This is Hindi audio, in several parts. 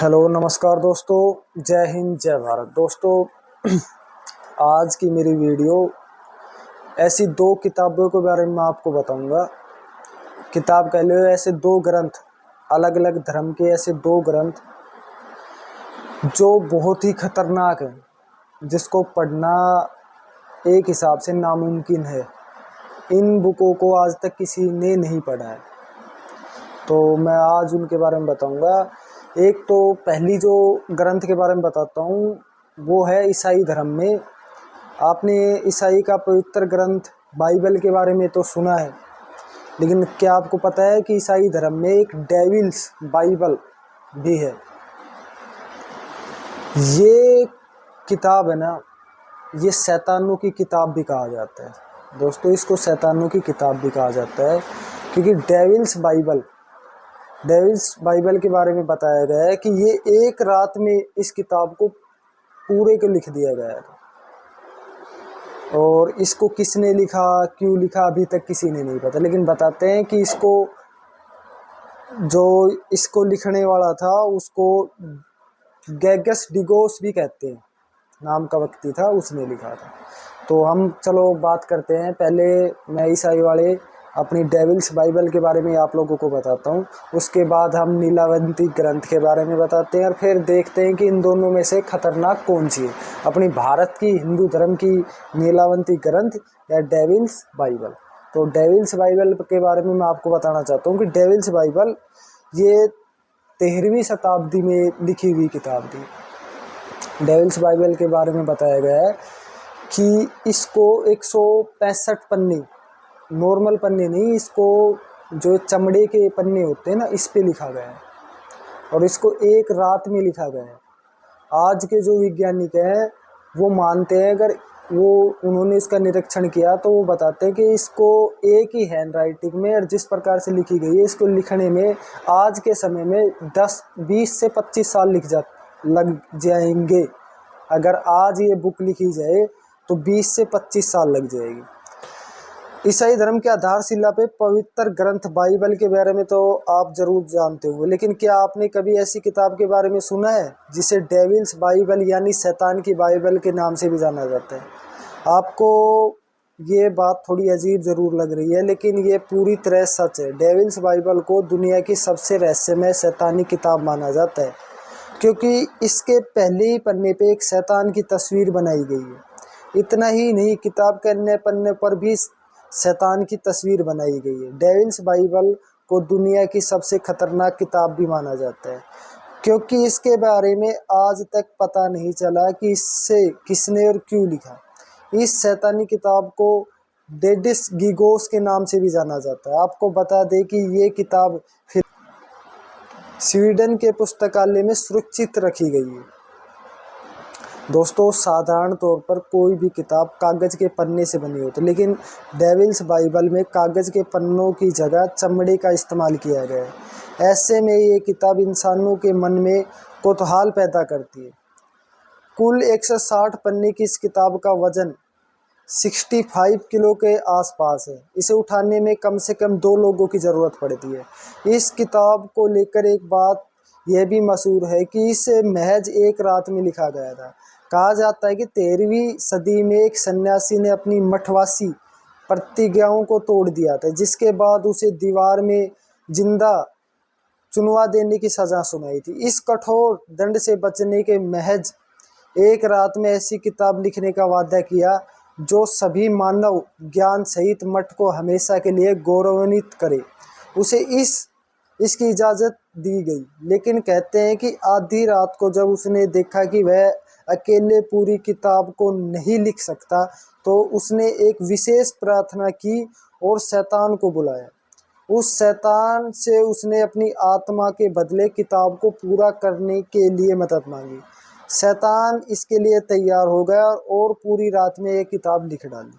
हेलो नमस्कार दोस्तों, जय हिंद जय भारत। दोस्तों, आज की मेरी वीडियो ऐसी दो किताबों के बारे में मैं आपको बताऊंगा। किताब कह लो, ऐसे दो ग्रंथ, अलग अलग धर्म के ऐसे दो ग्रंथ जो बहुत ही खतरनाक हैं, जिसको पढ़ना एक हिसाब से नामुमकिन है। इन बुकों को आज तक किसी ने नहीं पढ़ा है, तो मैं आज उनके बारे में बताऊंगा। एक तो पहली जो ग्रंथ के बारे में बताता हूँ, वो है ईसाई धर्म में। आपने ईसाई का पवित्र ग्रंथ बाइबल के बारे में तो सुना है, लेकिन क्या आपको पता है कि ईसाई धर्म में एक डेविल्स बाइबल भी है। ये किताब है ना, ये शैतानों की किताब भी कहा जाता है। दोस्तों, इसको शैतानों की किताब भी कहा जाता है, क्योंकि डेविल्स बाइबल के बारे में बताया गया है कि ये एक रात में इस किताब को पूरे को लिख दिया गया है। और इसको किसने लिखा, क्यों लिखा, अभी तक किसी ने नहीं पता। लेकिन बताते हैं कि इसको लिखने वाला था, उसको गैगस डिगोस भी कहते हैं, नाम का व्यक्ति था, उसने लिखा था। तो हम चलो बात करते हैं। पहले मैं ईसाई वाले अपनी डेविल्स बाइबल के बारे में आप लोगों को बताता हूँ, उसके बाद हम नीलावंती ग्रंथ के बारे में बताते हैं, और फिर देखते हैं कि इन दोनों में से खतरनाक कौन सी है, अपनी भारत की हिंदू धर्म की नीलावंती ग्रंथ या डेविल्स बाइबल। तो डेविल्स बाइबल के बारे में मैं आपको बताना चाहता हूँ कि डेविल्स बाइबल ये 13वीं शताब्दी में लिखी हुई किताब थी। डेविल्स बाइबल के बारे में बताया गया है कि इसको 165 पन्ने, नॉर्मल पन्ने नहीं, इसको जो चमड़े के पन्ने होते हैं ना, इस पे लिखा गया है, और इसको एक रात में लिखा गया है। आज के जो वैज्ञानिक हैं वो मानते हैं, अगर उन्होंने इसका निरीक्षण किया तो वो बताते हैं कि इसको एक ही हैंड राइटिंग में और जिस प्रकार से लिखी गई है, इसको लिखने में आज के समय में 20 से 25 साल लग जाएंगे। अगर आज ये बुक लिखी जाए तो 20 से 25 साल लग जाएगी। ईसाई धर्म के आधारशिला पे पवित्र ग्रंथ बाइबल के बारे में तो आप जरूर जानते होंगे, लेकिन क्या आपने कभी ऐसी किताब के बारे में सुना है जिसे डेविल्स बाइबल यानी शैतान की बाइबल के नाम से भी जाना जाता है? आपको ये बात थोड़ी अजीब जरूर लग रही है, लेकिन ये पूरी तरह सच है। डेविल्स बाइबल को दुनिया की सबसे रहस्यमय शैतानी किताब माना जाता है, क्योंकि इसके पहले ही पन्ने पे एक शैतान की तस्वीर बनाई गई है। इतना ही नहीं, किताब के अन्य पन्ने पर भी शैतान की तस्वीर बनाई गई है। डेविल्स बाइबल को दुनिया की सबसे खतरनाक किताब भी माना जाता है, क्योंकि इसके बारे में आज तक पता नहीं चला कि इससे किसने और क्यों लिखा। इस शैतानी किताब को डेडिस गिगोस के नाम से भी जाना जाता है। आपको बता दें कि ये किताब फिर स्वीडन के पुस्तकालय में सुरक्षित रखी गई है। दोस्तों, साधारण तौर पर कोई भी किताब कागज़ के पन्ने से बनी होती है, लेकिन डेविल्स बाइबल में कागज़ के पन्नों की जगह चमड़े का इस्तेमाल किया गया है। ऐसे में ये किताब इंसानों के मन में कौतूहल पैदा करती है। कुल 160 पन्ने की इस किताब का वजन 65 किलो के आसपास है। इसे उठाने में कम से कम 2 लोगों की ज़रूरत पड़ती है। इस किताब को लेकर एक बात यह भी मशहूर है कि इसे महज एक रात में लिखा गया था। कहा जाता है कि 13वीं सदी में एक सन्यासी ने अपनी मठवासी प्रतिज्ञाओं को तोड़ दिया था, जिसके बाद उसे दीवार में जिंदा चुनवा देने की सजा सुनाई थी। इस कठोर दंड से बचने के महज एक रात में ऐसी किताब लिखने का वादा किया जो सभी मानव ज्ञान सहित मठ को हमेशा के लिए गौरवान्वित करे। उसे इसकी इजाज़त दी गई, लेकिन कहते हैं कि आधी रात को जब उसने देखा कि वह अकेले पूरी किताब को नहीं लिख सकता, तो उसने एक विशेष प्रार्थना की और शैतान को बुलाया। उस शैतान से उसने अपनी आत्मा के बदले किताब को पूरा करने के लिए मदद मांगी। शैतान इसके लिए तैयार हो गया और पूरी रात में ये किताब लिख डाली।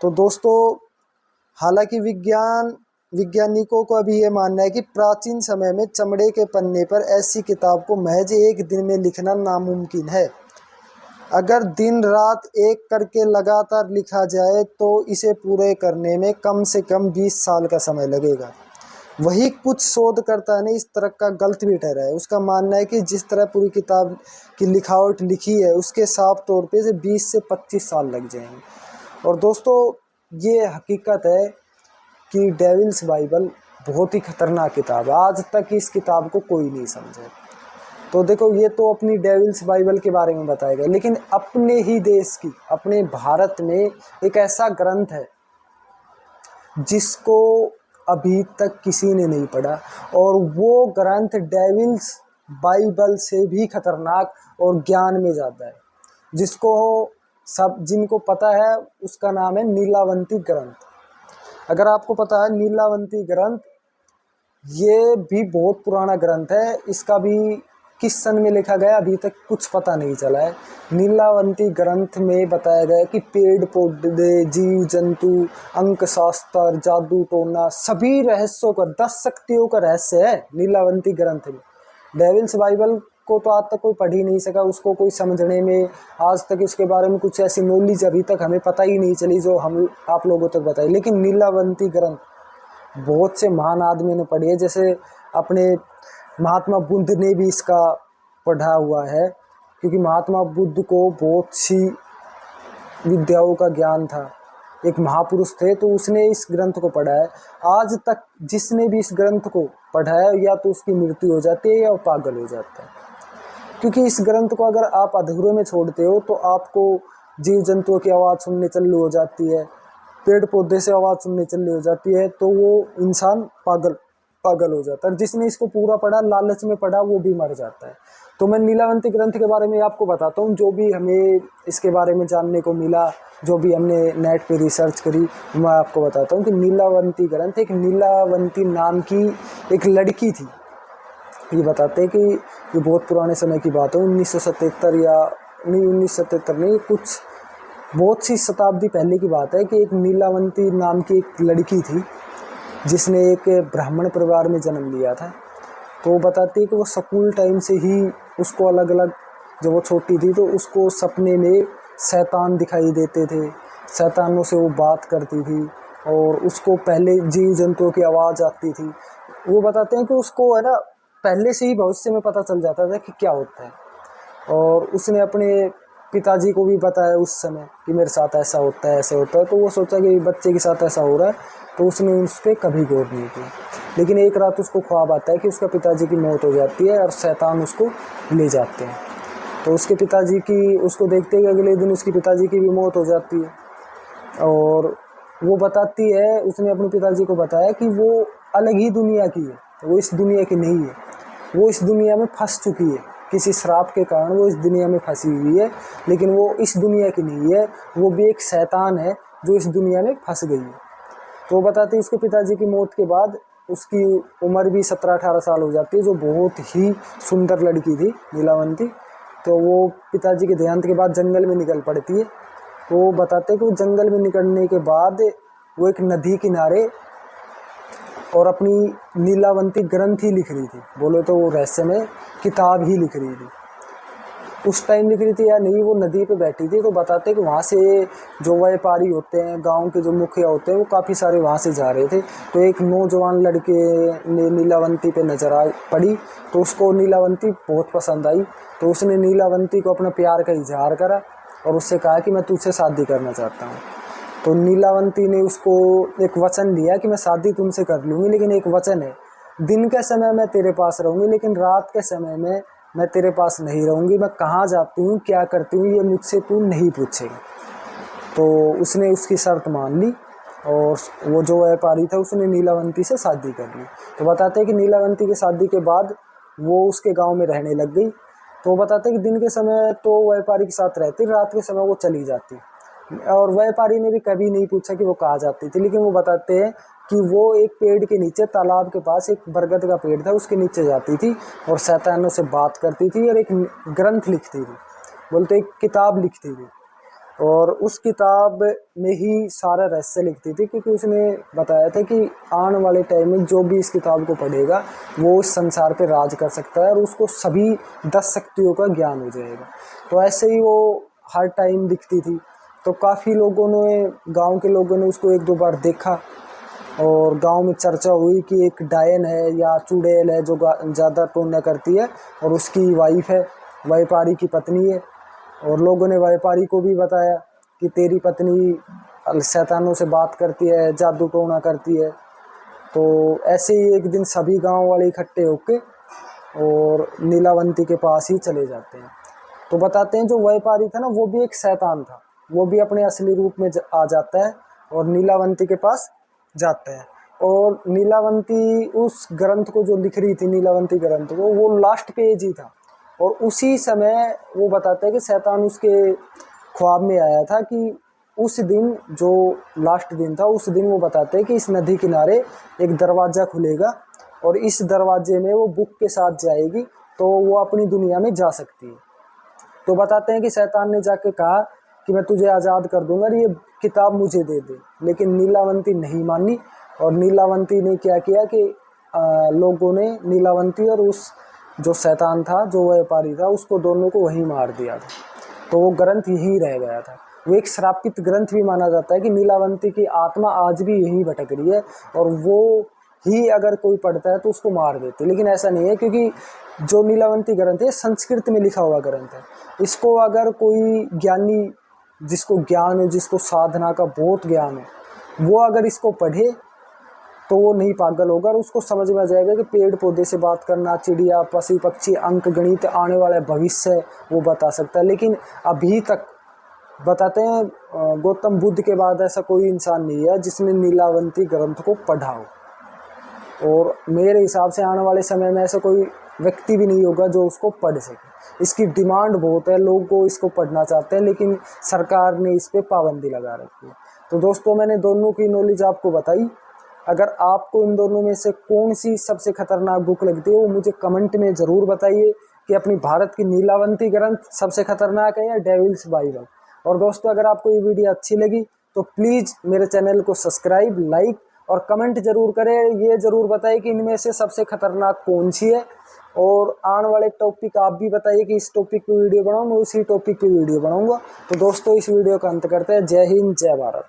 तो दोस्तों, हालांकि वैज्ञानिकों का भी ये मानना है कि प्राचीन समय में चमड़े के पन्ने पर ऐसी किताब को महज एक दिन में लिखना नामुमकिन है। अगर दिन रात एक करके लगातार लिखा जाए तो इसे पूरे करने में कम से कम 20 साल का समय लगेगा। वही कुछ शोधकर्ता ने इस तरह का गलत भी ठहराया है। उसका मानना है कि जिस तरह पूरी किताब की लिखावट लिखी है उसके साफ तौर पे से 20 से 25 साल लग जाएंगे। और दोस्तों ये हकीकत है कि डेविल्स बाइबल बहुत ही खतरनाक किताब है। आज तक इस किताब को कोई नहीं समझा। तो देखो ये तो अपनी डेविल्स बाइबल के बारे में बताया गया, लेकिन अपने ही देश की, अपने भारत में एक ऐसा ग्रंथ है जिसको अभी तक किसी ने नहीं पढ़ा, और वो ग्रंथ डेविल्स बाइबल से भी खतरनाक और ज्ञान में ज़्यादा है। जिसको सब जिनको पता है उसका नाम है नीलावंती ग्रंथ। अगर आपको पता है नीलावंती ग्रंथ, ये भी बहुत पुराना ग्रंथ है। इसका भी किस सन में लिखा गया अभी तक कुछ पता नहीं चला है। नीलावंती ग्रंथ में बताया गया कि पेड़ पौधे, जीव जंतु, अंक शास्त्र, जादू टोना, सभी रहस्यों का, 10 शक्तियों का रहस्य है नीलावंती ग्रंथ में। डेविल्स बाइबल को तो आज तक कोई पढ़ ही नहीं सका, उसको कोई समझने में आज तक इसके बारे में कुछ ऐसी नॉलेज अभी तक हमें पता ही नहीं चली जो हम आप लोगों तक बताई। लेकिन नीलावंती ग्रंथ बहुत से महान आदमी ने पढ़ी है। जैसे अपने महात्मा बुद्ध ने भी इसका पढ़ा हुआ है, क्योंकि महात्मा बुद्ध को बहुत सी विद्याओं का ज्ञान था, एक महापुरुष थे, तो उसने इस ग्रंथ को पढ़ा है। आज तक जिसने भी इस ग्रंथ को पढ़ा है या तो उसकी मृत्यु हो जाती है या वो पागल हो जाता है। क्योंकि इस ग्रंथ को अगर आप अधूरे में छोड़ते हो तो आपको जीव जंतुओं की आवाज़ सुनने चालू हो जाती है, पेड़ पौधे से आवाज़ सुनने चालू हो जाती है, तो वो इंसान पागल हो जाता है। जिसने इसको पूरा पढ़ा, लालच में पढ़ा, वो भी मर जाता है। तो मैं नीलावंती ग्रंथ के बारे में आपको बताता हूँ, जो भी हमें इसके बारे में जानने को मिला, जो भी हमने नेट पे रिसर्च करी, मैं आपको बताता हूँ कि नीलावंती ग्रंथ, एक नीलावंती नाम की एक लड़की थी। ये बताते हैं कि ये बहुत पुराने समय की बात है, 1977 या नहीं, 1977 नहीं, कुछ बहुत सी शताब्दी पहले की बात है कि एक नीलावंती नाम की एक लड़की थी जिसने एक ब्राह्मण परिवार में जन्म लिया था। तो वो बताती है कि वो स्कूल टाइम से ही उसको अलग अलग, जब वो छोटी थी तो उसको सपने में शैतान दिखाई देते थे, शैतानों से वो बात करती थी, और उसको पहले जीव जंतुओं की आवाज़ आती थी। वो बताते हैं कि उसको है ना पहले से ही भविष्य में पता चल जाता था कि क्या होता है, और उसने अपने पिताजी को भी बताया उस समय कि मेरे साथ ऐसा होता है, ऐसा होता है। तो वो सोचा कि बच्चे के साथ ऐसा हो रहा है, तो उसने उस पर कभी गौर नहीं किया। लेकिन एक रात उसको ख्वाब आता है कि उसका पिताजी की मौत हो जाती है और शैतान उसको ले जाते हैं। तो उसके पिताजी की, उसको देखते ही अगले दिन उसके पिताजी की भी मौत हो जाती है। और वो बताती है, उसने अपने पिताजी को बताया कि वो अलग ही दुनिया की है, वो इस दुनिया की नहीं है, वो इस दुनिया में फंस चुकी है, किसी श्राप के कारण वो इस दुनिया में फंसी हुई है, लेकिन वो इस दुनिया की नहीं है, वो भी एक शैतान है जो इस दुनिया में फंस गई है। तो वो बताती है उसके पिताजी की मौत के बाद उसकी उम्र भी 17-18 साल हो जाती है, जो बहुत ही सुंदर लड़की थी नीलावंती। तो वो पिताजी के देहांत के बाद जंगल में निकल पड़ती है। तो वो बताते हैं कि वो जंगल में निकलने के बाद वो एक नदी किनारे और अपनी नीलावंती ग्रंथ ही लिख रही थी, बोलो तो वो रहस्य में किताब ही लिख रही थी। उस टाइम लिख रही थी या नहीं, वो नदी पे बैठी थी। तो बताते कि वहाँ से जो व्यापारी होते हैं, गांव के जो मुखिया होते हैं, वो काफ़ी सारे वहाँ से जा रहे थे। तो एक नौजवान लड़के ने नीलावंती पे नज़र आ पड़ी, तो उसको नीलावंती बहुत पसंद आई। तो उसने नीलावंती को अपना प्यार का इजहार करा और उससे कहा कि मैं तुझसे शादी करना चाहता हूँ। तो नीलावंती ने उसको एक वचन दिया कि मैं शादी तुमसे कर लूँगी, लेकिन एक वचन है, दिन के समय मैं तेरे पास रहूँगी, लेकिन रात के समय में मैं तेरे पास नहीं रहूँगी। मैं कहाँ जाती हूँ, क्या करती हूँ, ये मुझसे तू नहीं पूछेगा। तो उसने उसकी शर्त मान ली और वो जो व्यापारी था उसने नीलावंती से शादी कर ली। तो बताते हैं कि नीलावंती की शादी के बाद वो उसके गांव में रहने लग गई। तो वो बताते हैं कि दिन के समय तो व्यापारी के साथ रहती, रात के समय वो चली जाती, और व्यापारी ने भी कभी नहीं पूछा कि वो कहाँ जाती थी। लेकिन वो बताते हैं कि वो एक पेड़ के नीचे, तालाब के पास एक बरगद का पेड़ था, उसके नीचे जाती थी और शैतानों से बात करती थी और एक ग्रंथ लिखती थी, बोलते एक किताब लिखती थी, और उस किताब में ही सारा रहस्य लिखती थी। क्योंकि उसने बताया था कि आने वाले टाइम में जो भी इस किताब को पढ़ेगा वो इस संसार पे राज कर सकता है और उसको सभी 10 शक्तियों का ज्ञान हो जाएगा। तो ऐसे ही वो हर टाइम दिखती थी। तो काफ़ी लोगों ने, गांव के लोगों ने उसको 1-2 बार देखा, और गांव में चर्चा हुई कि एक डायन है या चुड़ैल है जो ज़्यादा टोना करती है और उसकी वाइफ है, व्यापारी की पत्नी है। और लोगों ने व्यापारी को भी बताया कि तेरी पत्नी शैतानों से बात करती है, जादू टोना करती है। तो ऐसे ही एक दिन सभी गांव वाले इकट्ठे होके और नीलावंती के पास ही चले जाते हैं। तो बताते हैं जो व्यापारी था ना वो भी एक शैतान था, वो भी अपने असली रूप में आ जाता है और नीलावंती के पास जाता है। और नीलावंती उस ग्रंथ को जो लिख रही थी, नीलावंती ग्रंथ को, वो लास्ट पेज ही था। और उसी समय वो बताता है कि शैतान उसके ख्वाब में आया था कि उस दिन जो लास्ट दिन था उस दिन वो बताते हैं कि इस नदी किनारे एक दरवाज़ा खुलेगा और इस दरवाजे में वो बुक के साथ जाएगी तो वो अपनी दुनिया में जा सकती है। तो बताते हैं कि शैतान ने जाके कहा कि मैं तुझे आज़ाद कर दूंगा, ये किताब मुझे दे दे। लेकिन नीलावंती नहीं मानी और नीलावंती ने क्या किया कि लोगों ने नीलावंती और उस जो शैतान था, जो व्यापारी था, उसको दोनों को वहीं मार दिया था। तो वो ग्रंथ यहीं रह गया था। वो एक श्रापित ग्रंथ भी माना जाता है कि नीलावंती की आत्मा आज भी यहीं भटक रही है और वो ही अगर कोई पढ़ता है तो उसको मार देते। लेकिन ऐसा नहीं है, क्योंकि जो नीलावंती ग्रंथ है संस्कृत में लिखा हुआ ग्रंथ है। इसको अगर कोई ज्ञानी, जिसको ज्ञान है, जिसको साधना का बहुत ज्ञान है, वो अगर इसको पढ़े तो वो नहीं पागल होगा और उसको समझ में आ जाएगा कि पेड़ पौधे से बात करना, चिड़िया, पशु पक्षी, अंक गणित, आने वाला भविष्य वो बता सकता है। लेकिन अभी तक बताते हैं गौतम बुद्ध के बाद ऐसा कोई इंसान नहीं है जिसने नीलावंती ग्रंथ को पढ़ा हो। और मेरे हिसाब से आने वाले समय में ऐसा कोई व्यक्ति भी नहीं होगा जो उसको पढ़ सके। इसकी डिमांड बहुत है, लोग को इसको पढ़ना चाहते हैं, लेकिन सरकार ने इस पे पाबंदी लगा रखी है। तो दोस्तों मैंने दोनों की नॉलेज आपको बताई। अगर आपको इन दोनों में से कौन सी सबसे खतरनाक बुक लगती है वो मुझे कमेंट में ज़रूर बताइए कि अपनी भारत की नीलावंती ग्रंथ सबसे खतरनाक है या डेविल्स बाइबल। और दोस्तों अगर आपको ये वीडियो अच्छी लगी तो प्लीज़ मेरे चैनल को सब्सक्राइब, लाइक और कमेंट जरूर करें। ये ज़रूर बताइए कि इनमें से सबसे खतरनाक कौन सी है। और आने वाले टॉपिक आप भी बताइए कि इस टॉपिक पे वीडियो बनाऊँ, मैं उसी टॉपिक पे वीडियो बनाऊँगा। तो दोस्तों इस वीडियो का अंत करते हैं। जय हिंद, जय भारत।